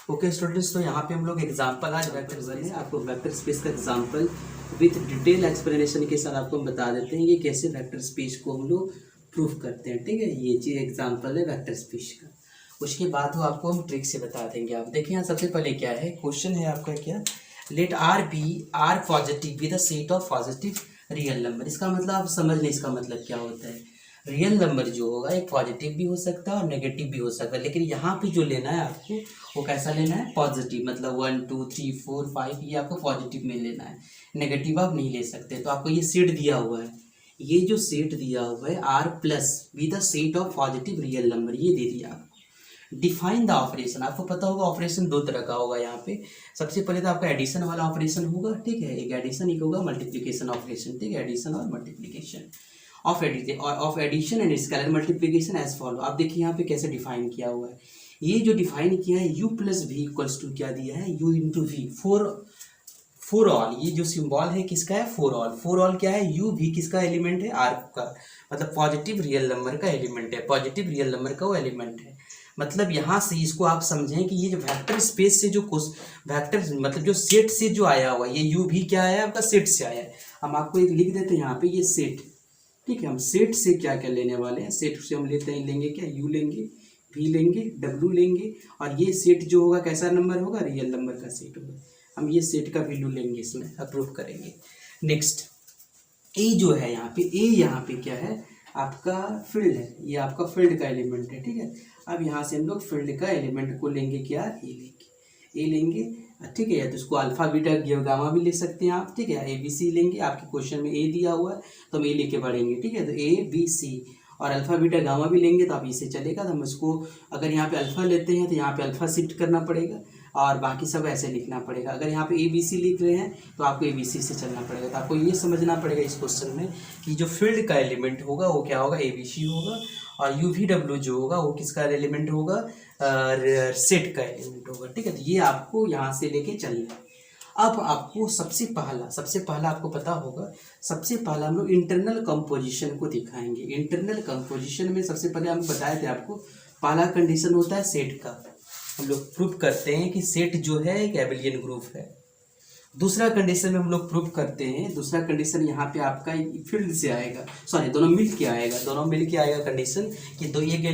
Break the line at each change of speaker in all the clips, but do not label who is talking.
Okay students, तो यहाँ पे हम लोग एग्जांपल आज वेक्टर वन है, आपको वेक्टर स्पेस का एग्जांपल विथ डिटेल एक्सप्लेनेशन के साथ आपको हम बता देते हैं कि कैसे वेक्टर स्पेस को हम लोग प्रूफ करते हैं। ठीक है, ये चीज़ एग्जांपल है वेक्टर स्पेस का। उसके बाद वो आपको हम ट्रिक से बता देंगे। आप देखें यहाँ सबसे पहले क्या है, क्वेश्चन है आपका क्या, let R be R positive with a set of positive real number. इसका मतलब आप समझ लें इसका मतलब क्या होता है। रियल नंबर जो होगा एक पॉजिटिव भी हो सकता है और नेगेटिव भी हो सकता है, लेकिन यहाँ पे जो लेना है आपको वो कैसा लेना है, पॉजिटिव। मतलब 1 2 3 4 5 ये आपको पॉजिटिव में लेना है, नेगेटिव आप नहीं ले सकते। तो आपको ये सेट दिया हुआ है, ये जो सेट दिया हुआ है R plus with the set of positive real number, ये दे दिया आपको। डिफाइन द ऑपरेशन, आपको पता होगा ऑपरेशन दो तरह का होगा यहाँ पे। सबसे पहले तो आपका एडिशन वाला ऑपरेशन होगा, ठीक है, एक एडिशन एक होगा मल्टीप्लिकेशन ऑपरेशन। ठीक है, एडिशन और multiplication of addition and scalar multiplication as follow. आप देखिए यहाँ पे कैसे डिफाइन किया हुआ है। ये जो डिफाइन किया है u plus v equals to क्या दिया है, u into v for all. ये जो सिंबल है किसका है, फोर ऑल। फोर ऑल क्या है, u v किसका एलिमेंट है, r का, मतलब पॉजिटिव रियल नंबर का एलिमेंट है, पॉजिटिव रियल नंबर का वो एलिमेंट है। मतलब यहाँ से इसको आप समझें कि ये जो वेक्टर स्पेस से जो वेक्टर मतलब जो सेट से जो आया हुआ ये u v क्या है, आपका सेट से आया है। हम आपको एक लिख देते हैं यहाँ पे, ये सेट। ठीक है, हम सेट से क्या क्या लेने वाले हैं, सेट से हम लेंगे क्या, u लेंगे, v लेंगे, w लेंगे, और ये सेट जो होगा कैसा नंबर होगा, रियल नंबर का सेट होगा। हम ये सेट का वैल्यू लेंगे, इसमें अप्रूव करेंगे। नेक्स्ट ए जो है यहाँ पे, ए यहाँ पे क्या है, आपका फील्ड है, ये आपका फील्ड का एलिमेंट है। ठीक है, अब यहाँ से हम लोग फील्ड का एलिमेंट को लेंगे क्या, ए लेंगे। ठीक है, या तो इसको अल्फा बीटा गामा भी ले सकते हैं आप। ठीक है, ए बी सी लेंगे, आपके क्वेश्चन में ए दिया हुआ है तो हम ए लेके बढ़ेंगे। ठीक है, तो ए बी सी और अल्फा बीटा गामा भी लेंगे तो आप इसे चलेगा। तो हम इसको अगर यहाँ पे अल्फा लेते हैं तो यहाँ पे अल्फा शिफ्ट करना पड़ेगा और बाकी सब ऐसे लिखना पड़ेगा। अगर यहाँ पे ए बी सी लिख रहे हैं तो आपको ए बी सी से चलना पड़ेगा। तो आपको ये समझना पड़ेगा इस क्वेश्चन में कि जो फील्ड का एलिमेंट होगा वो क्या होगा, ए बी सी होगा, और यू वी डब्ल्यू जो होगा वो किसका एलिमेंट होगा, सेट का एलिमेंट होगा। ठीक है, तो ये आपको यहाँ से लेके चलना है। अब आपको सबसे पहला आपको पता होगा, सबसे पहला हम लोग इंटरनल कंपोजिशन को दिखाएंगे। इंटरनल कंपोजिशन में सबसे पहले हम बताए थे आपको, पहला कंडीशन होता है सेट का। हम लोग प्रूव करते हैं कि सेट जो है एक एबेलियन ग्रुप है। दूसरा कंडीशन में हम लोग प्रूव करते हैं, दूसरा कंडीशन यहाँ पे आपका फील्ड से आएगा, सॉरी दोनों मिल के आएगा कंडीशन कि दो एक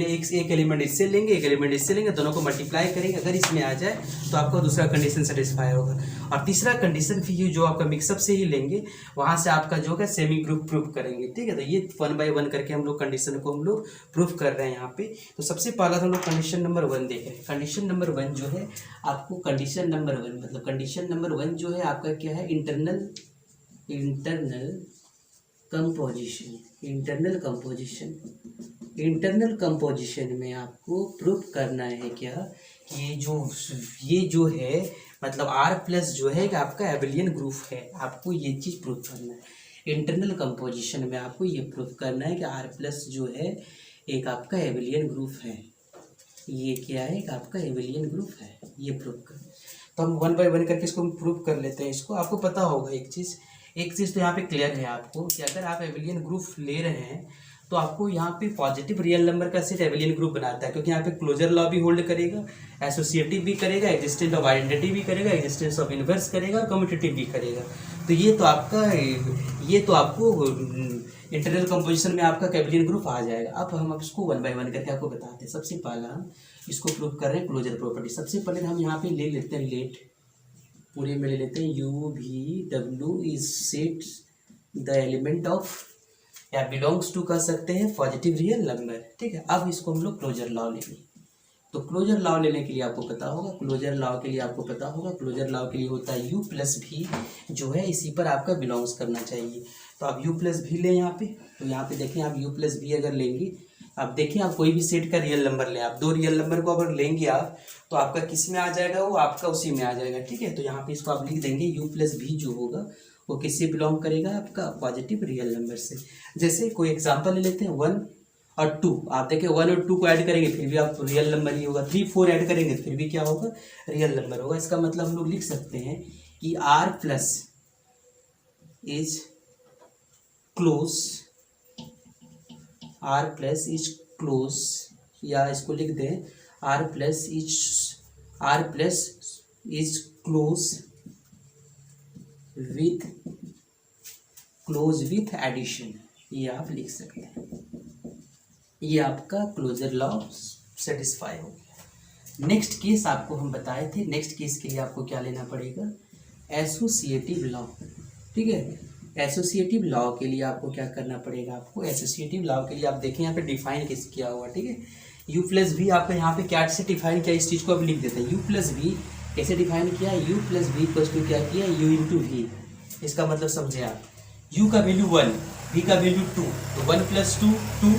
एलिमेंट इससे लेंगे, एक एलिमेंट इससे लेंगे, दोनों को मल्टीप्लाई करेंगे। अगर इसमें आ जाए तो आपका दूसरा कंडीशन सेटिस्फाई होगा। और तीसरा कंडीशन फिर जो आपका मिक्सअप से ही लेंगे, वहाँ से आपका जो है सेमी ग्रुप प्रूव करेंगे। ठीक है, तो ये 1 बाय 1 करके हम लोग कंडीशन को हम लोग प्रूव कर रहे हैं यहाँ पे। तो सबसे पहला हम लोग कंडीशन नंबर 1 देख रहे हैं। कंडीशन नंबर 1 जो है आपको, कंडीशन नंबर 1 मतलब कंडीशन नंबर 1 जो है आपका क्या है, इंटरनल कंपोजिशन में आपको प्रूफ करना है क्या कि ये जो है मतलब R प्लस जो है आपका एबेलियन ग्रुप है। आपको ये चीज़ प्रूफ करना है इंटरनल कंपोजिशन में, आपको ये प्रूफ करना है कि R प्लस जो है एक आपका एबेलियन ग्रुप है। ये क्या है, एक आपका एबेलियन ग्रुप है, ये प्रूफ करना। तो हम 1 बाय 1 करके इसको हम प्रूव कर लेते हैं। इसको आपको पता होगा एक चीज़ तो यहाँ पे क्लियर है आपको कि अगर आप एबेलियन ग्रुप ले रहे हैं तो आपको यहाँ पे पॉजिटिव रियल नंबर का सेट एबेलियन ग्रुप बनाता है, क्योंकि यहाँ पे क्लोजर लॉ भी होल्ड करेगा, एसोसिएटिव भी करेगा, एग्जिस्टेंस ऑफ आइडेंटिटी भी करेगा, एग्जिस्टेंस ऑफ इनवर्स करेगा और कम्यूटेटिव भी करेगा। तो ये तो आपको इंटरनल कंपोजिशन में आपका एबेलियन ग्रुप आ जाएगा। अब हम इसको 1 बाय 1 करके आपको बताते हैं। सबसे पहला हम इसको प्रूव कर रहे हैं क्लोजर प्रॉपर्टी। सबसे पहले हम यहाँ पे ले लेते हैं लेट, पूरे में ले लेते हैं you V W is set the element of, या बिलोंग्स टू कह सकते हैं, पॉजिटिव रियल नंबर। ठीक है, अब इसको हम लोग क्लोजर लॉ लेंगे। तो क्लोजर लॉ लेने के लिए आपको पता होगा, क्लोजर लॉ के लिए होता है u प्लस भी जो है इसी पर आपका बिलोंग्स करना चाहिए। तो आप u प्लस भी लें यहाँ पे। तो यहाँ पे देखें आप u प्लस भी अगर लेंगे, आप देखिए आप कोई भी सेट का रियल नंबर लें, आप 2 रियल नंबर को अगर लेंगे आप तो आपका किस में आ जाएगा, वो आपका उसी में आ जाएगा। ठीक है, तो यहाँ पे इसको आप लिख देंगे u प्लस भी जो होगा वो किससे बिलोंग करेगा, आपका पॉजिटिव रियल नंबर से। जैसे कोई एग्जांपल ले लेते हैं 1 और 2, आप देखें 1 और 2 को ऐड करेंगे फिर भी आप रियल नंबर ही होगा, 3 4 ऐड करेंगे फिर भी क्या होगा, रियल नंबर होगा। इसका मतलब हम लोग लिख सकते हैं कि R प्लस इज क्लोज, या इसको लिख दें R plus is R plus is close with addition, ये आप लिख सकते हैं। ये आपका क्लोजर लॉ सेटिस्फाई हो गया। नेक्स्ट केस आपको हम बताए थे, नेक्स्ट केस के लिए आपको क्या लेना पड़ेगा, एसोसिएटिव लॉ। ठीक है, एसोसिएटिव लॉ के लिए आपको क्या करना पड़ेगा, आपको एसोसिएटिव लॉ के लिए आप देखें यहाँ पे डिफाइन किस किया हुआ। ठीक है, u प्लस वी आपका यहाँ पे क्या से डिफाइन किया, इस चीज़ को आप लिख देते हैं। u प्लस वी कैसे डिफाइन किया, u plus v equals to क्या किया, u इंटू वी। इसका मतलब समझे आप, u का वैल्यू 1, v का वैल्यू 2, तो 1 प्लस 2 2,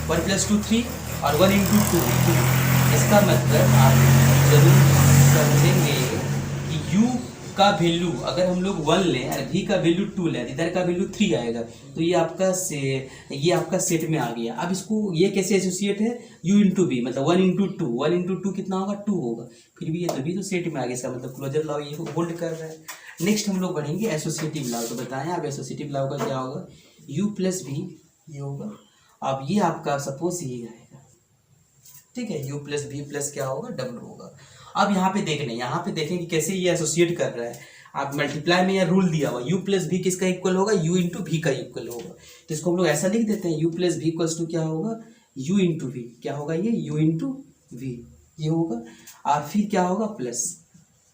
1 प्लस 2 3 और 1 इंटू 2 2। इसका मतलब आप जरूर समझेंगे कि u का वैल्यू अगर हम लोग 1 लें और v का वैल्यू 2 लें, इधर का वैल्यू 3 आएगा, तो ये आपका सेट में आ गया। अब इसको ये कैसे एसोसिएट है, u इंटू वी, मतलब 1 इंटू 2, 1 इंटू 2 कितना होगा, 2 होगा, फिर भी ये तभी तो सेट में आ गया। इसका मतलब क्लोजर लॉ ये होल्ड कर रहा है। नेक्स्ट हम लोग बढ़ेंगे एसोसिएटिव लॉ। तो बताएं आप एसोसिएटिव लॉ का क्या होगा, u प्लस वी ये होगा। अब ये आपका सपोज ये आएगा, ठीक है, u प्लस वी प्लस क्या होगा, डब्ल्यू होगा। अब यहाँ पे देखने, यहाँ पे देखें कि कैसे ये एसोसिएट कर रहा है। आप मल्टीप्लाई में यह रूल दिया हुआ, u प्लस वी किसका इक्वल होगा, u इंटू वी का इक्वल होगा। तो इसको हम लोग ऐसा लिख देते हैं, u plus v equals to क्या होगा, u इंटू वी, क्या होगा ये, u इंटू वी ये होगा, और फिर क्या होगा प्लस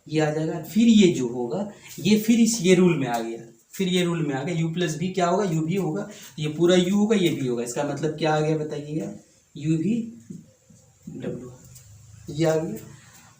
ये आ जाएगा। फिर ये जो होगा ये फिर ये रूल में आ गया, फिर ये रूल में आ गया, u प्लस वी क्या होगा, u भी होगा, ये पूरा u होगा, ये भी होगा। इसका मतलब क्या आ गया बताइएगा, u भी डब्ल्यू, ये आ गया।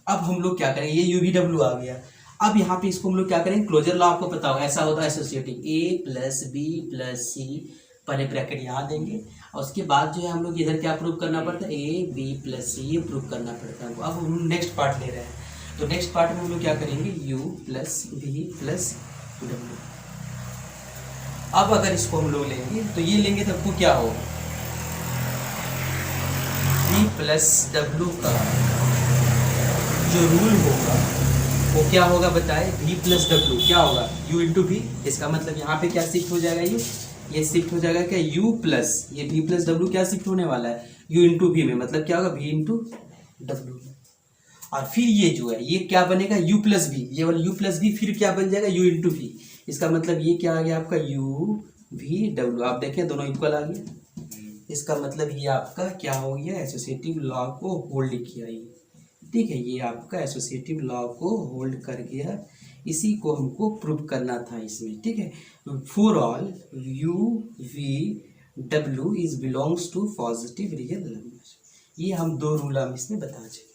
अब हम लोग क्या करेंगे, ये u भी डब्ल्यू आ गया। अब यहाँ पे इसको हम लोग क्या करेंगे, क्लोजर लॉ आपको पता होगा, ऐसा होता है associative, a plus b plus c, पहले ब्रैकेट यहाँ देंगे और उसके बाद जो है हम लोग इधर क्या प्रूव करना पड़ता है, a b प्लस सी, ये प्रूव करना पड़ता है। अब हम नेक्स्ट पार्ट ले रहे हैं, तो नेक्स्ट पार्ट में हम लोग क्या करेंगे, u प्लस वी प्लस डब्ल्यू। अब अगर इसको हम लोग लेंगे तो ये लेंगे तो आपको क्या होगा, v प्लस डब्ल्यू का जो रूल होगा वो क्या होगा बताए, v प्लस डब्ल्यू क्या होगा, u इंटू वी। इसका मतलब यहाँ पे क्या शिफ्ट हो जाएगा, ये शिफ्ट हो जाएगा क्या, u प्लस ये v प्लस डब्ल्यू क्या शिफ्ट होने वाला है, u इंटू वी में, मतलब क्या होगा v इंटू डब्ल्यू। और फिर ये जो है ये क्या बनेगा, u प्लस वी, ये वाला u प्लस वी फिर क्या बन जाएगा, u इंटू वी। इसका मतलब ये क्या आ गया आपका, u वी डब्ल्यू। आप देखें दोनों इक्वल आ गया। इसका मतलब ये आपका क्या हो गया, एसोसिएटिव लॉ को होल्ड किया ये, ठीक है, ये आपका एसोसिएटिव लॉ को होल्ड कर गया। इसी को हमको प्रूव करना था इसमें, ठीक है। For all u v w is belongs to positive real number, ये हम दो रूल हम इसमें बता चुके।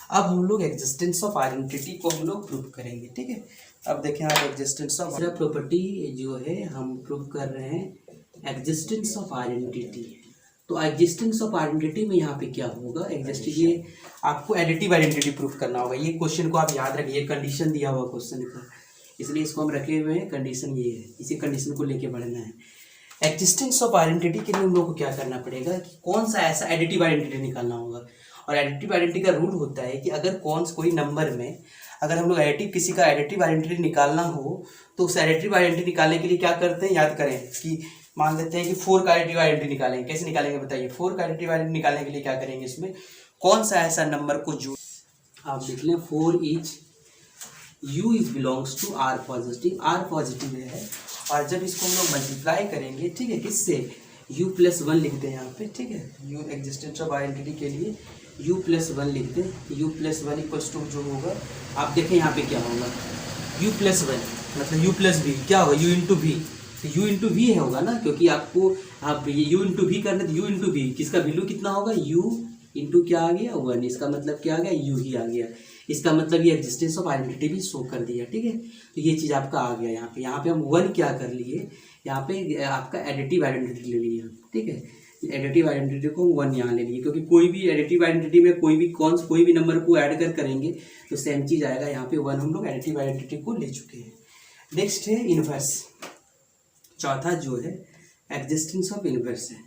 अब हम लोग एग्जिस्टेंस ऑफ आइडेंटिटी को हम लोग प्रूव करेंगे, ठीक है। अब देखें आप एग्जिस्टेंस ऑफ प्रॉपर्टी जो है हम प्रूव कर रहे हैं एग्जिस्टेंस ऑफ आइडेंटिटी। तो एग्जिस्टेंस ऑफ आइडेंटिटी में यहाँ पे क्या होगा, ये आपको एडिटिव आइडेंटिटी प्रूफ करना होगा। ये क्वेश्चन को आप याद रखिए, कंडीशन दिया हुआ क्वेश्चन का, इसलिए इसको हम रखे हुए हैं, कंडीशन ये है, इसी कंडीशन को लेके बढ़ना है। एग्जिस्टेंस ऑफ आइडेंटिटी के लिए हम लोग को क्या करना पड़ेगा कि कौन सा ऐसा एडिटिव आइडेंटिटी निकालना होगा। और एडिटिव आइडेंटिटी का रूल होता है कि अगर कोई नंबर में अगर हम लोग किसी का एडिटिव आइडेंटिटी निकालना हो तो उस एडिटिव आइडेंटिटी निकालने के लिए क्या करते हैं, याद करें कि मान लेते हैं कि 4 का एडिटिव आइडेंटिटी निकालेंगे। कैसे निकालेंगे बताइए, 4 का एडिटिव आइडेंटिटी निकालने के लिए क्या करेंगे, इसमें कौन सा ऐसा नंबर को जो आप लिख लें 4 is u is belongs to r positive, r positive है। और जब इसको हम लोग मल्टीप्लाई करेंगे, ठीक है, किससे, u प्लस 1 लिखते हैं यहाँ पे, ठीक है, u एग्जिस्टेंस ऑफ आइडेंटिटी के लिए u प्लस 1 लिखते हैं। u प्लस 1 इक्वल्स टू जो होगा, आप देखें यहाँ पे क्या होगा, u प्लस 1 मतलब u प्लस वी क्या होगा, u इंटू वी, तो u इंटू वी होगा ना, क्योंकि आपको आप u इंटू वी करना, तो u इंटू वी किसका वैल्यू कितना होगा, u इंटू क्या आ गया 1, इसका मतलब क्या आ गया, u ही आ गया। इसका मतलब ये एग्जिस्टेंस ऑफ आइडेंटिटी भी शो कर दिया, ठीक है। तो ये चीज़ आपका आ गया यहाँ पे हम 1 क्या कर लिए, यहाँ पे आपका एडिटिव आइडेंटिटी ले लिया, ठीक है। एडिटिव आइडेंटिटी को 1 यहाँ ले लिए, क्योंकि कोई भी एडिटिव आइडेंटिटी में कोई भी नंबर को ऐड करेंगे तो सेम चीज़ आएगा। यहाँ पे 1 हम लोग एडिटिव आइडेंटिटी को ले चुके हैं। नेक्स्ट है इनवर्स, चौथा जो है एग्जिस्टेंस ऑफ इनवर्स है।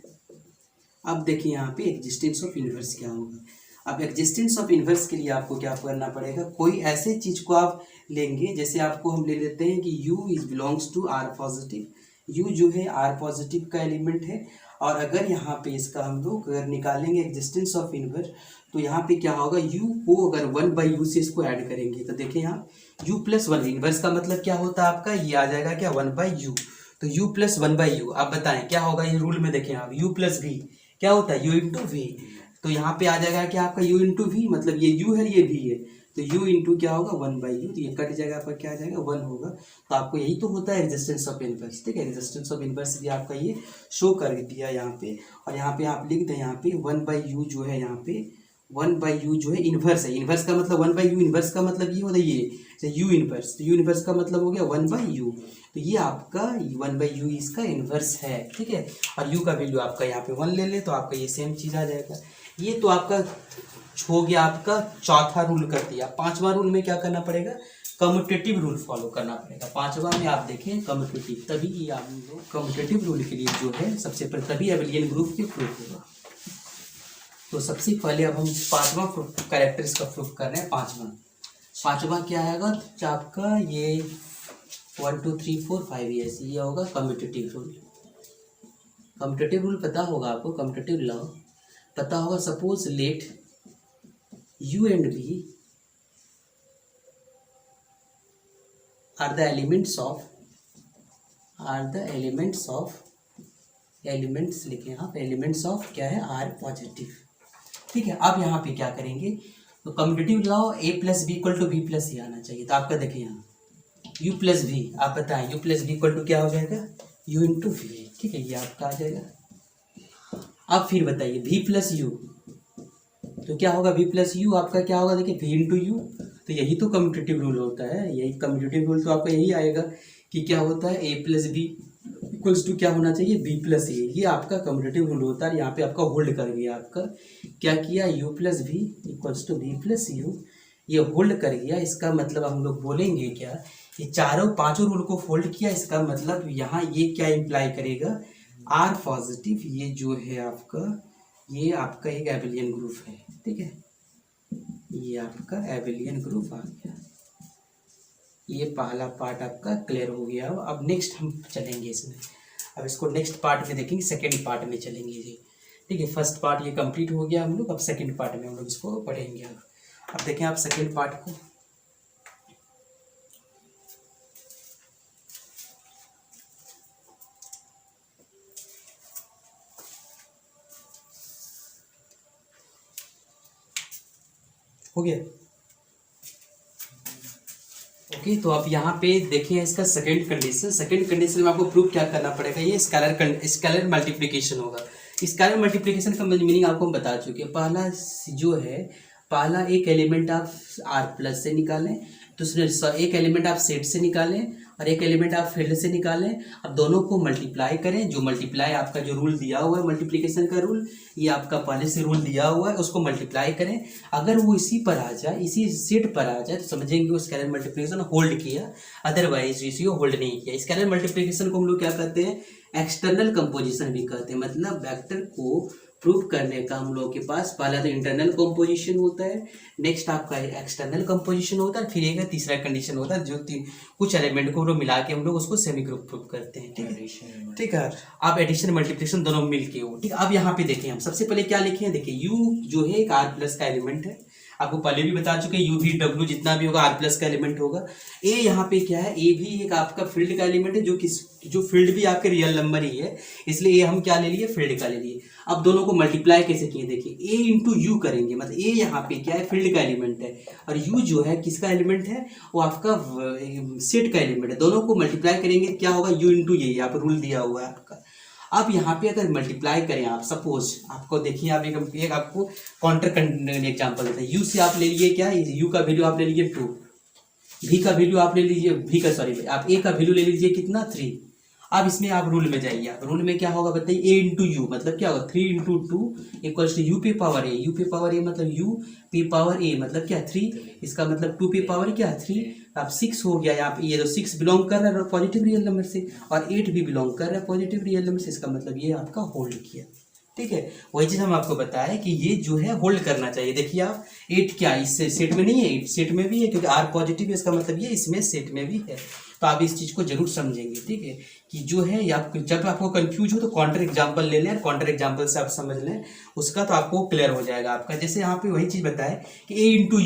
अब देखिए यहाँ पे एग्जिस्टेंस ऑफ इनवर्स क्या होगा। अब एग्जिस्टेंस ऑफ इनवर्स के लिए आपको क्या करना पड़ेगा, कोई ऐसे चीज़ को आप लेंगे, जैसे आपको हम ले लेते हैं कि u is belongs to r positive, u जो है r पॉजिटिव का एलिमेंट है और अगर यहाँ पे इसका हम लोग अगर निकालेंगे एग्जिस्टेंस ऑफ इनवर्स, तो यहाँ पे क्या होगा, u को अगर 1/u से इसको ऐड करेंगे तो देखिए यहाँ u + 1, इनवर्स का मतलब क्या होता है आपका, ये आ जाएगा क्या 1/u, तो u + 1/u। आप बताएं क्या होगा, ये रूल में देखें आप u + v क्या होता है, u × v, तो यहाँ पे आ जाएगा क्या आपका u × v, मतलब ये u है ये v है, तो u इंटू क्या होगा 1/u, तो ये कट जाएगा आपका, क्या आ जाएगा 1 होगा। तो आपको यही तो होता है एग्जिस्टेंस ऑफ इनवर्स, ठीक है, एग्जिस्टेंस ऑफ इनवर्स भी आपका ये शो कर दिया यहाँ पे। और यहाँ पे आप लिख दें यहाँ पे 1/u जो है, यहाँ पे 1/u जो है इनवर्स है, इनवर्स का मतलब 1/u, इनवर्स का मतलब ये होता है ये u इनवर्स, तो u इनवर्स का मतलब हो गया 1/u, तो ये आपका 1/u इसका इनवर्स है, ठीक है। और u का वैल्यू आपका यहाँ पे 1 ले ले तो आपका ये सेम चीज़ आ जाएगा। ये तो आपका हो गया आपका चौथा रूल कर दिया। पांचवा रूल में क्या करना पड़ेगा, कम्यूटेटिव रूल फॉलो करना पड़ेगा। पांचवा में आप देखें कम्यूटेटिव, तभी ये आप लोग कम्यूटेटिव रूल के लिए जो है सबसे पहले तभी एबेलियन ग्रुप के प्रूफ होगा। तो सबसे पहले अब हम पांचवा कैरेक्टर्स का प्रूफ कर रहे हैं। पांचवा क्या आएगा आपका, ये 1 2 3 4 5 ये होगा कम्यूटेटिव रूल। कम्यूटेटिव रूल पता होगा आपको, कम्यूटेटिव लॉ पता होगा। Suppose let u and v are the elements लिखें आप, एलिमेंट्स ऑफ क्या है, r पॉजिटिव, ठीक है। अब यहाँ पे क्या करेंगे, तो commutative law a + b = b + a आना चाहिए। तो आपका देखिए यहाँ u + v, आप बताएं u + v = क्या हो जाएगा, u × v, ठीक है, ये आपका आ जाएगा। अब फिर बताइए v + u, तो क्या होगा v + u आपका क्या होगा, देखिए v × u, तो यही तो कम्यूटेटिव रूल होता है। यही कम्यूटेटिव रूल तो आपका यही आएगा कि क्या होता है a + b = क्या होना चाहिए, b + a, ये आपका कम्यूटेटिव रूल होता है। यहाँ पे आपका होल्ड कर गया, आपका क्या किया, u + v = b + u, ये होल्ड कर गया। इसका मतलब हम लोग बोलेंगे क्या, ये चारों पांचों रूल को फोल्ड किया। इसका मतलब यहाँ ये क्या इम्प्लाई करेगा, r पॉजिटिव, ये जो है आपका, ये आपका एक एबेलियन ग्रुप है, ठीक है, ये आपका एबेलियन ग्रुप आ गया। ये पहला पार्ट आपका क्लियर हो गया। अब नेक्स्ट हम चलेंगे इसमें, अब इसको नेक्स्ट पार्ट में देखेंगे, सेकेंड पार्ट में चलेंगे जी, ठीक है। फर्स्ट पार्ट ये कंप्लीट हो गया हम लोग, अब सेकेंड पार्ट में हम लोग इसको पढ़ेंगे। अब देखें आप सेकेंड पार्ट को, हो गया ओके। तो अब यहाँ पे देखिए इसका सेकंड कंडीशन में आपको प्रूफ क्या करना पड़ेगा, ये स्केलर मल्टीप्लिकेशन होगा। स्केलर मल्टीप्लिकेशन का मीनिंग आपको हम बता चुके हैं। पहला जो है, पहला एक एलिमेंट आप r+ से निकालें, दूसरे एक एलिमेंट आप सेट से निकालें और एक एलिमेंट आप फील्ड से निकालें। अब दोनों को मल्टीप्लाई करें, जो मल्टीप्लाई आपका जो रूल दिया हुआ है मल्टीप्लिकेशन का रूल, ये आपका पहले से रूल दिया हुआ है, उसको मल्टीप्लाई करें। अगर वो इसी पर आ जाए, इसी सेट पर आ जाए, तो समझेंगे वो स्केलर मल्टीप्लिकेशन होल्ड किया, अदरवाइज इसी को होल्ड नहीं किया। स्केलर मल्टीप्लिकेशन को हम लोग क्या कहते हैं, एक्सटर्नल कंपोजिशन भी कहते हैं। मतलब वेक्टर को प्रूव करने का हम लोग के पास पहला तो इंटरनल कंपोजिशन होता है, नेक्स्ट आपका एक्सटर्नल कंपोजिशन होता है, फिर एक तीसरा कंडीशन होता है जो कुछ एलिमेंट को मिला के हम लोग उसको सेमी ग्रुप प्रूव करते हैं, ठीक है। ठीक है, आप एडिशन मल्टीप्लिकेशन दोनों मिल के हो, ठीक है। अब यहाँ पे देखें, हम सबसे पहले क्या लिखे हैं, देखिए u जो है एक r+ का एलिमेंट है, आपको पहले भी बता चुके, u v w जितना भी होगा r+ का एलिमेंट होगा। a यहाँ पे क्या है, a भी एक आपका फील्ड का एलिमेंट है, जो फील्ड भी आपके रियल नंबर ही है, इसलिए a हम क्या ले लिए, फील्ड का ले लिए। अब दोनों को मल्टीप्लाई कैसे किए, देखिए a × u करेंगे, मतलब a यहाँ पे क्या है, फील्ड का एलिमेंट है, और u जो है किसका एलिमेंट है, वो आपका सेट का एलिमेंट है। दोनों को मल्टीप्लाई करेंगे, क्या होगा, u × ये यहाँ पे रूल दिया हुआ है आपका। अब यहाँ पे अगर मल्टीप्लाई करें आप, सपोज आपको देखिए, आप एक आपको काउंटर एग्जाम्पल देते हैं। u से आप ले लीजिए क्या, u का वैल्यू आप ले लीजिए 2, v का वैल्यू आप ले लीजिए, आप a का वैल्यू ले लीजिए कितना, 3। अब इसमें आप रूल में जाइए, आप रूल में क्या होगा बताइए, a × u मतलब क्या होगा, 3 × 2 = u पे पावर a, u पे पावर a मतलब u पे पावर a मतलब क्या 3, इसका मतलब 2 पे पावर क्या 3। अब 6 हो गया यहाँ पे, ये तो 6 बिलोंग कर रहा है पॉजिटिव रियल नंबर से, और 8 भी बिलोंग कर रहा है पॉजिटिव रियल नंबर से, इसका मतलब ये आपका होल्ड किया, ठीक है। वही चीज़ हम आपको बताया कि ये जो है होल्ड करना चाहिए। देखिए आप 8 क्या इस सेट में नहीं है, 8 सेट में भी है, क्योंकि r पॉजिटिव है, इसका मतलब ये इसमें सेट में भी है। तो आप इस चीज़ को जरूर समझेंगे, ठीक है, कि जो है या आपको जब आपको कंफ्यूज हो तो काउंटर एग्जांपल ले लें, काउंटर एग्जांपल से आप समझ लें उसका, तो आपको क्लियर हो जाएगा आपका। जैसे यहाँ पे वही चीज़ बताए कि ए इंटू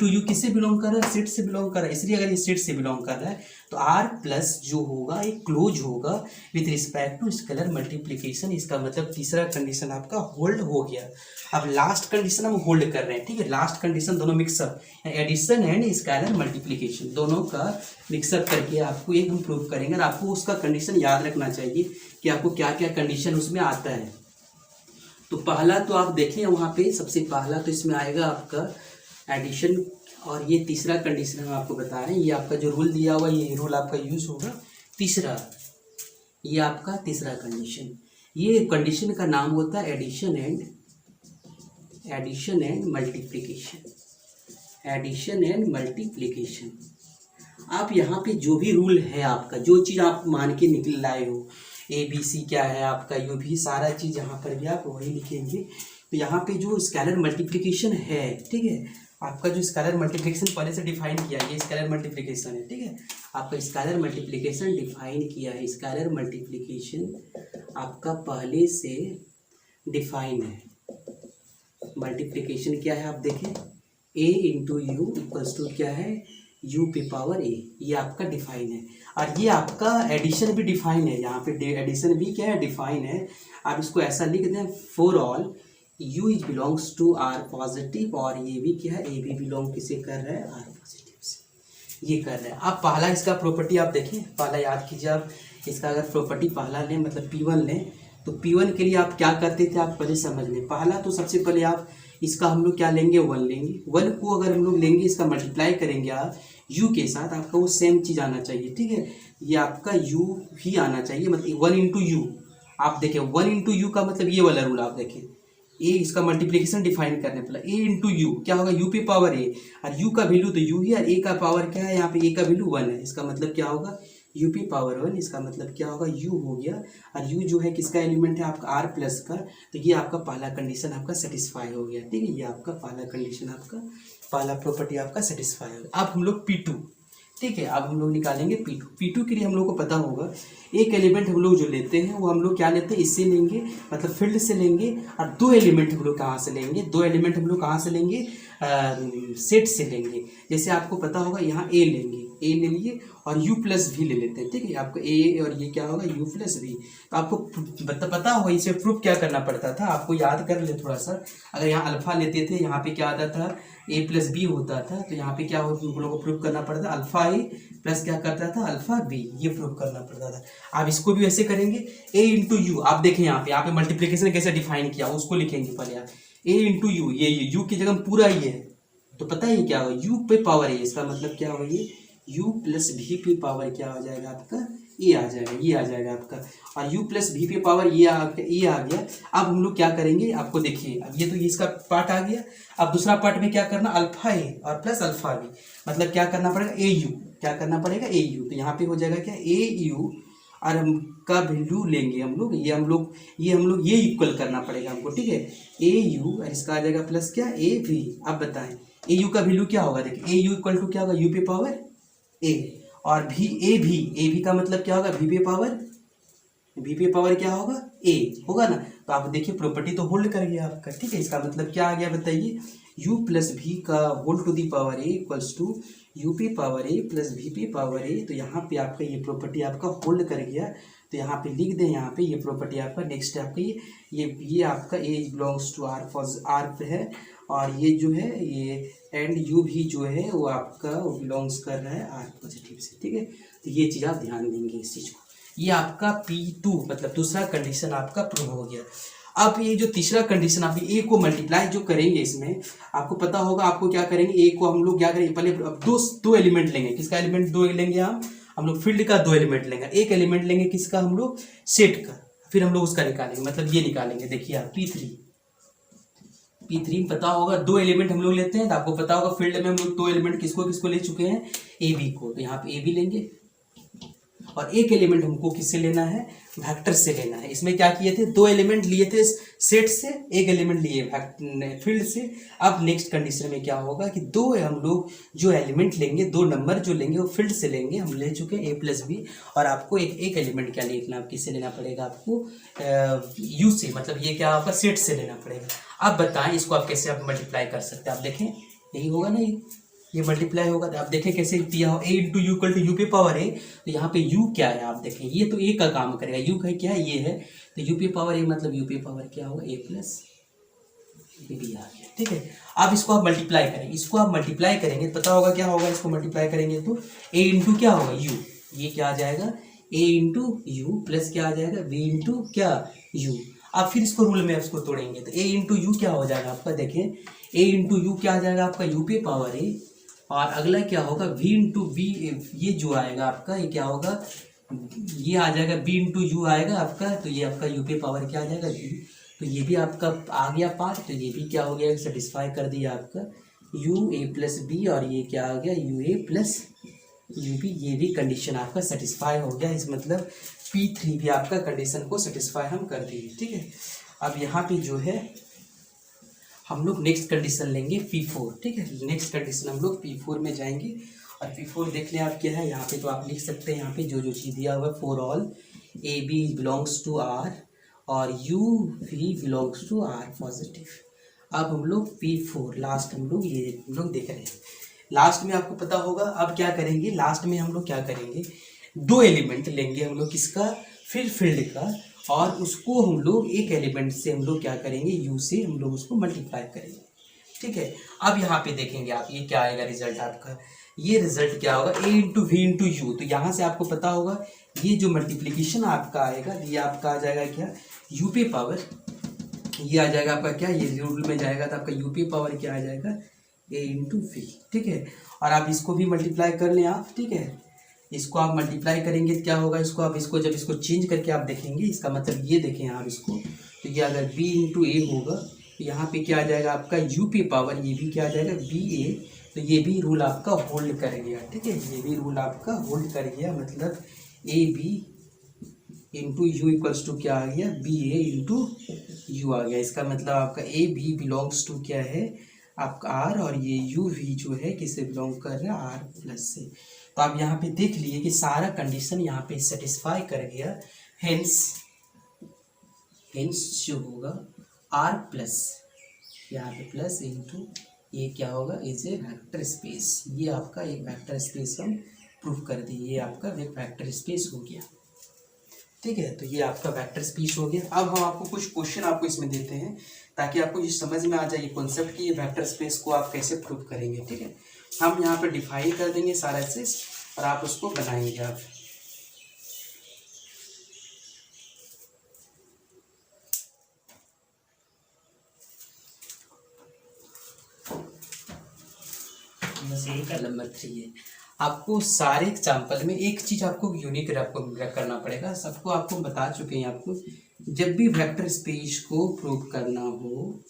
यू किससे बिलोंग कर रहा है, सेट से बिलोंग कर रहा है, इसलिए अगर ये सेट से बिलोंग कर रहा है तो आर प्लस जो होगा ये क्लोज होगा with respect to scalar multiplication. इसका मतलब तीसरा कंडीशन आपका होल्ड हो गया। अब लास्ट कंडीशन हम होल्ड कर रहे हैं, ठीक है। लास्ट कंडीशन दोनों mix up, addition and scalar multiplication दोनों का मिक्सअप करके आपको एक हम प्रूव करेंगे। और आपको उसका कंडीशन याद रखना चाहिए कि आपको क्या क्या कंडीशन उसमें आता है। तो पहला तो आप देखें वहाँ पे, सबसे पहला तो इसमें आएगा आपका एडिशन, और ये तीसरा कंडीशन हम आपको बता रहे हैं, ये आपका जो रूल दिया हुआ ये रूल आपका यूज होगा। तीसरा, ये आपका तीसरा कंडीशन, ये कंडीशन का नाम होता है addition and multiplication. Addition and multiplication. आप यहाँ पे जो भी रूल है आपका, जो चीज़ आप मान के निकल लाए हो, ABC क्या है आपका, यो भी सारा चीज़ यहाँ पर भी आप वही लिखेंगे। तो यहाँ पे जो स्केलर मल्टीप्लिकेशन है, ठीक है, आपका जो स्केलर मल्टीप्लिकेशन पहले से डिफाइन किया, ये स्केलर मल्टीप्लिकेशन है, ठीक है, आपका स्केलर मल्टीप्लिकेशन डिफाइन किया है। स्केलर मल्टीप्लिकेशन आपका पहले से डिफाइन है। मल्टीप्लिकेशन क्या है आप देखें, A into u equals to क्या है, u पे पावर a, ये आपका डिफाइन है। और ये आपका एडिशन भी डिफाइन है, यहाँ पे एडिशन भी क्या है, डिफाइन है। आप इसको ऐसा लिख दें, for all u is belongs to r positive, और ये भी क्या है, a भी बिलोंग किसे कर रहा है, r पॉजिटिव से, ये कर रहा है। आप पहला इसका प्रॉपर्टी आप देखें, पहला याद कीजिए आप, इसका अगर प्रॉपर्टी पहला लें मतलब P1 लें, तो P1 के लिए आप क्या करते थे आप पहले समझ लें। पहला तो सबसे पहले आप इसका हम लोग क्या लेंगे, 1 लेंगे। 1 को अगर हम लोग लेंगे, इसका मल्टीप्लाई करेंगे आप u के साथ, आपका वो सेम चीज़ आना चाहिए, ठीक है, ये आपका u ही आना चाहिए, मतलब 1 इंटू यू। आप देखें 1 इंटू यू का मतलब ये वाला रूल आप देखें, a इसका मल्टीप्लिकेशन डिफाइन करने पड़ा, a इंटू यू क्या होगा, u पे पावर a, और u का वैल्यू तो u ही, और a का पावर क्या है, यहाँ पे a का वैल्यू 1 है, इसका मतलब क्या होगा, u पे पावर 1, इसका मतलब क्या होगा, u हो गया। और u जो है किसका एलिमेंट है आपका, r प्लस का, तो ये आपका पहला कंडीशन आपका सेटिस्फाई हो गया, ठीक है, ये आपका पहला कंडीशन आपका, पहला प्रॉपर्टी आपका सेटिस्फाई हो गया। अब हम लोग P2, ठीक है, अब हम लोग निकालेंगे P2 के लिए हम लोग को पता होगा, एक एलिमेंट हम लोग जो लेते हैं वो हम लोग क्या लेते हैं, इससे लेंगे, मतलब फील्ड से लेंगे, और 2 एलिमेंट हम लोग कहाँ से लेंगे, 2 एलिमेंट हम लोग कहाँ से लेंगे, सेट से लेंगे। जैसे आपको पता होगा यहाँ a लेंगे, a ले लिए और u प्लस भी ले लेते हैं, ठीक है, आपको a और ये क्या होगा, u प्लस भी। तो आपको पता होगा इसे प्रूफ क्या करना पड़ता था, आपको याद कर ले थोड़ा सा। अगर यहाँ अल्फा लेते थे, यहाँ पे क्या आता था, a प्लस बी होता था, तो यहाँ पे क्या हम लोगों को प्रूफ करना पड़ता था, अल्फा a प्लस क्या करता था, अल्फा b, ये प्रूफ करना पड़ता था। आप इसको भी वैसे करेंगे, a इंटू यू, आप देखें यहाँ पे मल्टीप्लिकेशन कैसे डिफाइन किया उसको लिखेंगे पहले आप, a इंटू यू, ये u की जगह पूरा ये है, तो पता है क्या होगा, u पे पावर a, इसका मतलब क्या होगा, ये u प्लस भी पे पावर क्या हो जाएगा आपका, a आ जाएगा, ये आ जाएगा आपका, और u प्लस भी पे पावर ये आ गया। अब हम लोग क्या करेंगे, आपको देखिए, अब ये तो इसका पार्ट आ गया। अब दूसरा पार्ट में क्या करना, अल्फा a और प्लस अल्फा b, मतलब क्या करना पड़ेगा, au, क्या करना पड़ेगा, au, तो यहाँ पे हो जाएगा क्या, au, और हम का वैल्यू लेंगे हम लोग, ये इक्वल करना पड़ेगा हमको, ठीक है, au, और इसका आ जाएगा प्लस क्या, ab। अब बताएं au का वैल्यू क्या होगा, देखिए au इक्वल टू क्या होगा, u पे पावर a, और a भी का मतलब क्या होगा, v पे पावर क्या होगा, a होगा ना। तो आप देखिए प्रॉपर्टी तो होल्ड कर गया आपका, ठीक है, इसका मतलब क्या आ गया बताइए, u प्लस भी का whole to the power a equals to u पे पावर a प्लस v पे पावर a। तो यहाँ पे आपका ये प्रॉपर्टी आपका होल्ड कर गया, तो यहाँ पे लिख दें, यहाँ पे ये प्रॉपर्टी आपका नेक्स्ट है आपका ये आपका a बिलोंग्स टू r है, और ये जो है ये एंड u भी जो है वो आपका वो बिलोंग्स कर रहा है r पॉजिटिव से, ठीक है। तो ये चीज़ आप ध्यान देंगे इस चीज़ को। ये आपका P2 मतलब दूसरा कंडीशन आपका प्रूव हो गया। अब ये जो तीसरा कंडीशन आप a को मल्टीप्लाई जो करेंगे, इसमें आपको पता होगा आपको क्या करेंगे, a को हम लोग क्या करेंगे, पहले अब दो एलिमेंट लेंगे, किसका एलिमेंट 2 लेंगे, हम लोग फील्ड का 2 एलिमेंट लेंगे, एक एलिमेंट लेंगे किसका, हम लोग सेट का, फिर हम लोग उसका निकालेंगे, मतलब ये निकालेंगे। देखिए आप P3 में पता होगा 2 एलिमेंट हम लोग लेते हैं, तो आपको पता होगा फील्ड में हम लोग 2 एलिमेंट किसको ले चुके हैं, AB को, तो यहाँ पे AB लेंगे, और एक एलिमेंट हमको किससे लेना है, वेक्टर से लेना है। इसमें क्या किए थे, 2 एलिमेंट लिए थे सेट से, एक एलिमेंट लिए फील्ड से। अब नेक्स्ट कंडीशन में क्या होगा कि 2 हम लोग जो एलिमेंट लेंगे, 2 नंबर जो लेंगे वो फील्ड से लेंगे। हम ले चुके हैं a+b, और आपको एक एलिमेंट क्या लेना, किससे लेना पड़ेगा आपको, u से, मतलब ये क्या आपका सेट से लेना पड़ेगा। अब बताएं इसको आप कैसे आप मल्टीप्लाई कर सकते हैं। आप देखें यही होगा ना, ये मल्टीप्लाई होगा। तो आप देखें कैसे दिया हो, a into u equal to u पे पावर a। तो यहाँ पे u क्या है, आप देखें ये तो a का काम करेगा, u का क्या है, ये है। तो u पे पावर a मतलब u पे पावर क्या होगा, a प्लस b आ गया। ठीक है, अब इसको आप मल्टीप्लाई करेंगे, इसको आप मल्टीप्लाई करेंगे पता होगा क्या होगा, इसको मल्टीप्लाई करेंगे तो a इंटू क्या होगा u, ये क्या आ जाएगा a इंटू यू प्लस क्या आ जाएगा b इंटू क्या u। अब फिर इसको रूल में इसको तोड़ेंगे तो a इंटू यू क्या हो जाएगा आपका, देखें a इंटू यू क्या आ जाएगा आपका u पे पावर a, और अगला क्या होगा v इंटू वी, ये जो आएगा आपका ये क्या होगा, ये आ जाएगा b इंटू यू आएगा आपका, तो ये आपका u पे पावर क्या आ जाएगा v। तो ये भी आपका आ गया पार्ट, तो ये भी क्या हो गया, सेटिस्फाई कर दिया आपका u a प्लस बी, और ये क्या आ गया u a plus u b, ये भी कंडीशन आपका सेटिस्फाई हो गया। इस मतलब P3 भी आपका कंडीशन को सेटिस्फाई हम कर दिए। ठीक है, अब यहाँ पे जो है हम लोग नेक्स्ट कंडीशन लेंगे P4। ठीक है, नेक्स्ट कंडीशन हम लोग P4 में जाएंगे, और P4 देख लें आप क्या है यहाँ पे, तो आप लिख सकते हैं यहाँ पे जो चीज़ दिया हुआ है, for all a b belongs to R और यू भी बिलोंग्स टू R पॉजिटिव। अब हम लोग P4 लास्ट हम लोग देख रहे हैं। लास्ट में आपको पता होगा अब क्या करेंगे, लास्ट में हम लोग क्या करेंगे, 2 एलिमेंट लेंगे हम लोग किसका, फिर फील्ड का, और उसको हम लोग एक एलिमेंट से हम लोग क्या करेंगे, u से हम लोग उसको मल्टीप्लाई करेंगे। ठीक है, अब यहाँ पे देखेंगे आप ये क्या आएगा रिजल्ट आपका, ये रिजल्ट क्या होगा a into v into u. तो यहाँ से आपको पता होगा ये जो मल्टीप्लीकेशन आपका आएगा ये आपका आ जाएगा क्या, u पे पावर, ये आ जाएगा आपका क्या, ये रूल में जाएगा तो आपका u पे पावर क्या आ जाएगा, a इंटू वी। ठीक है, और आप इसको भी मल्टीप्लाई कर लें आप। ठीक है, इसको आप मल्टीप्लाई करेंगे तो क्या होगा, इसको आप इसको जब इसको चेंज करके आप देखेंगे, इसका मतलब ये देखें आप इसको, तो ये अगर b इंटू ए होगा तो यहाँ पे क्या आ जाएगा आपका u पे पावर, ये भी क्या आ जाएगा बी ए। तो ये भी रूल आपका होल्ड कर गया। ठीक है, ये भी रूल आपका होल्ड कर गया, मतलब a b into u equals to क्या आ गया, बी ए इंटू यू आ गया। इसका मतलब आपका ए बी बिलोंग्स टू क्या है आपका आर, और ये यू वी जो है किससे बिलोंग कर रहा है, आर प्लस से। तो आप यहाँ पे देख लिए कि सारा कंडीशन यहाँ पे सेटिस्फाई कर गया, हेंस जो होगा आर प्लस, यहाँ पे प्लस इंटू ये क्या होगा, इज ए वेक्टर स्पेस। ये आपका एक वेक्टर स्पेस हम प्रूफ कर दिए, ये आपका एक वेक्टर स्पेस हो गया। ठीक है, तो ये आपका वेक्टर स्पेस हो गया। अब हम आपको कुछ क्वेश्चन आपको इसमें देते हैं ताकि आपको ये समझ में आ जाए कॉन्सेप्ट कि ये वेक्टर स्पेस को आप कैसे प्रूव करेंगे। ठीक है, हम यहाँ पे डिफाइन कर देंगे सारा चीज और आप उसको बनाएंगे आप। बस यही का नंबर 3 है। आपको सारे एग्जाम्पल में एक चीज आपको यूनिक आपको करना पड़ेगा, सबको आपको बता चुके हैं। आपको जब भी वेक्टर स्पेस को प्रूव करना हो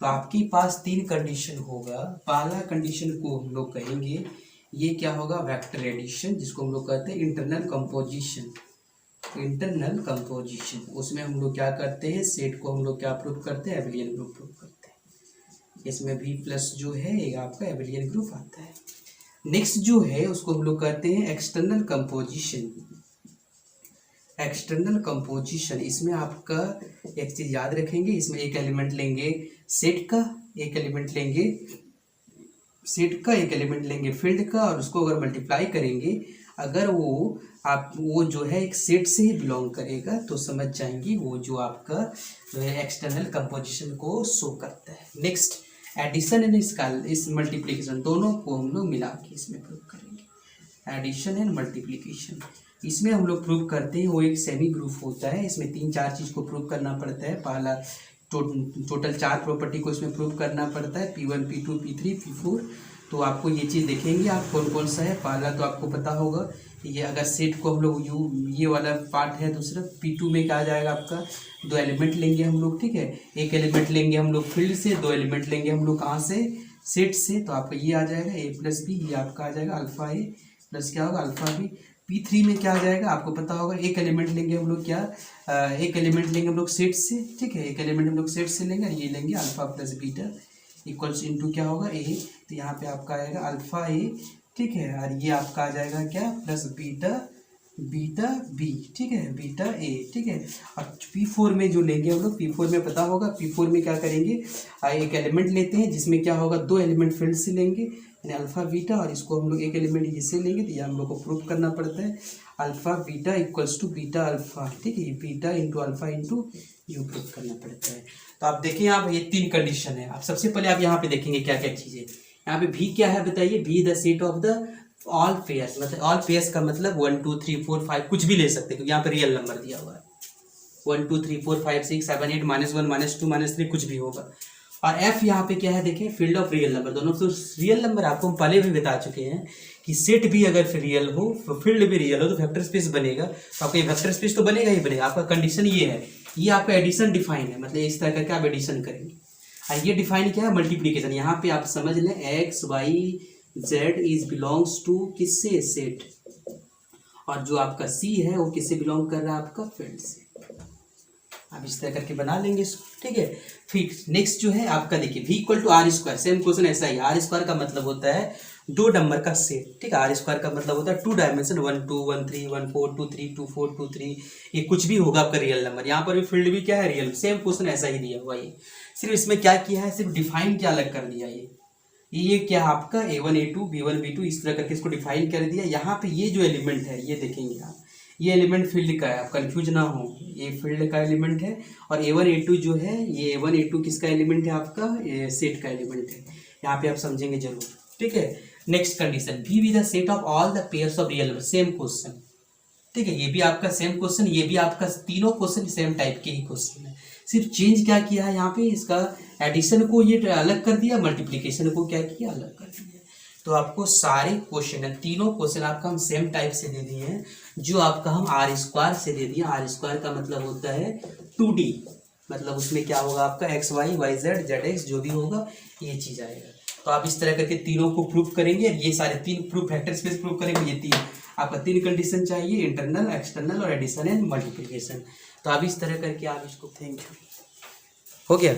तो आपके पास 3 कंडीशन होगा। पहला कंडीशन को हम लोग कहेंगे ये क्या होगा, वेक्टर एडिशन, जिसको हम लोग कहते हैं इंटरनल कंपोजिशन। इंटरनल कंपोजिशन उसमें हम लोग क्या करते हैं, सेट को हम लोग क्या प्रूव करते हैं, एबेलियन ग्रुप प्रूव करते हैं। इसमें भी प्लस जो है ये आपका एबेलियन ग्रुप आता है। नेक्स्ट जो है उसको हम लोग कहते हैं एक्सटर्नल कंपोजिशन। एक्सटर्नल कंपोजिशन इसमें आपका एक चीज याद रखेंगे, इसमें एक एलिमेंट लेंगे सेट का, एक एलिमेंट लेंगे सेट का, एक एलिमेंट लेंगे फील्ड का, और उसको अगर मल्टीप्लाई करेंगे, अगर वो जो है एक सेट से ही बिलोंग करेगा तो समझ जाएंगे वो जो आपका एक्सटर्नल कंपोजिशन को शो करता है। नेक्स्ट एडिशन एंड इस मल्टीप्लिकेशन दोनों को हम लोग मिला के इसमें प्रूव करेंगे। एडिशन एंड मल्टीप्लिकेशन इसमें हम लोग प्रूव करते हैं वो एक सेमी ग्रुप होता है। इसमें 3-4 चीज़ को प्रूव करना पड़ता है। पहला टोटल 4 प्रॉपर्टी को इसमें प्रूव करना पड़ता है, P1 P2 P3 P4। तो आपको ये चीज़ देखेंगे आप कौन कौन सा है। पहला तो आपको पता होगा ये अगर सेट को हम लोग ये वाला पार्ट है। दूसरा P2 में क्या आ जाएगा आपका 2 एलिमेंट लेंगे हम लोग, ठीक है। एक एलिमेंट लेंगे हम लोग फील्ड से, 2 एलिमेंट लेंगे हम लोग कहाँ से, सेट से। तो आपका ये आ जाएगा A प्लस बी, ये आपका आ जाएगा अल्फा ए प्लस क्या होगा अल्फा बी। P3 में क्या आ जाएगा आपको पता होगा, एक एलिमेंट लेंगे हम लोग क्या, एक एलिमेंट लेंगे हम लोग सेट से, ठीक है, एक एलिमेंट हम लोग सेट से लेंगे, ये लेंगे alpha plus beta equals into क्या होगा ए, तो यहाँ पे आपका आएगा अल्फा ए, ठीक है, और ये आपका आ जाएगा क्या प्लस बीटा बीटा बी, ठीक है, बीटा ए, ठीक है। और P4 में जो लेंगे हम लोग, P4 में पता होगा, P4 में क्या करेंगे, एक एलिमेंट लेते हैं जिसमें क्या होगा, दो एलिमेंट फील्ड से लेंगे यानी अल्फा बीटा, और इसको हम लोग एक एलिमेंट इससे लेंगे, तो ये हम लोग को प्रूव करना पड़ता है alpha beta equals to beta alpha, ठीक है, ये beta into alpha into u prove करना पड़ता है। तो आप देखिए यहाँ पे ये 3 कंडीशन है। आप सबसे पहले आप यहाँ पे देखेंगे क्या क्या चीज़ें, यहाँ पे भी क्या है बताइए, भी the set of the all pairs, मतलब ऑल पेयर्स का मतलब 1 2 3 4 5 कुछ भी ले सकते हैं क्योंकि यहाँ पे रियल नंबर दिया हुआ है, 1 2 3 4 5 6 7 8 -1 -2 -3 कुछ भी होगा। और एफ यहाँ पे क्या है देखिए, फील्ड ऑफ रियल नंबर, दोनों तो रियल नंबर आपको हम पहले भी बता चुके हैं कि सेट भी अगर रियल हो, फील्ड भी रियल हो तो वेक्टर स्पेस बनेगा, तो आपका ये वेक्टर स्पेस तो बनेगा ही बनेगा। आपका कंडीशन ये है, ये आपका एडिशन डिफाइन है, मतलब इस तरह करके आप एडिशन करेंगे। और ये डिफाइन क्या है, मल्टीप्लीकेशन। यहाँ पे आप समझ लें x y z is belongs to किससे, सेट, और जो आपका सी है वो किससे बिलोंग कर रहा है, आपका फील्ड से। आप इस तरह करके बना लेंगे इसको, ठीक है। फिर नेक्स्ट जो है आपका देखिए v equal to R square, same question ऐसा ही, आर स्क्वायर का मतलब होता है 2 नंबर का सेट, ठीक है, आर स्क्वायर का मतलब होता है 2 डायमेंशन, 1 2 1 3 1 4 2 3 2 4 2 3, ये कुछ भी होगा आपका रियल नंबर। यहाँ पर भी फील्ड भी क्या है, रियल, सेम क्वेश्चन ऐसा ही दिया हुआ है। सिर्फ इसमें क्या किया है, सिर्फ डिफाइन क्या अलग कर दिया, ये क्या आपका a1 a2 b1 b2 इस तरह करके इसको डिफाइन कर दिया। यहाँ पे ये जो एलिमेंट है ये देखेंगे आप, ये एलिमेंट फील्ड का है, आप कंफ्यूज ना हो, ये फील्ड का एलिमेंट है, और a1 a2 जो है ये a1 a2 किसका एलिमेंट है, आपका सेट का एलिमेंट है। यहाँ पे आप समझेंगे जरूर, ठीक है। नेक्स्ट कंडीशन, भी with the set of all the pairs of real number, same question, ठीक है, ये भी आपका सेम क्वेश्चन, ये भी आपका, तीनों क्वेश्चन सेम टाइप के ही क्वेश्चन है। सिर्फ चेंज क्या किया है यहाँ पे, इसका एडिशन को ये अलग कर दिया, मल्टीप्लीकेशन को क्या किया, अलग कर दिया। तो आपको सारे क्वेश्चन है, तीनों क्वेश्चन आपका हम सेम टाइप से दे दिए हैं, जो आपका हम आर स्क्वायर से दे दिए। आर स्क्वायर का मतलब होता है 2D, मतलब उसमें क्या होगा आपका x y y z z x जो भी होगा ये चीज़ आएगा। तो आप इस तरह करके तीनों को प्रूव करेंगे, ये सारे 3 प्रूफ, वेक्टर स्पेस प्रूव करेंगे, ये 3 आपका 3 कंडीशन चाहिए, इंटरनल एक्सटर्नल और एडिशन एंड मल्टीप्लिकेशन। तो आप इस तरह करके आप इसको, थैंक यू, हो गया।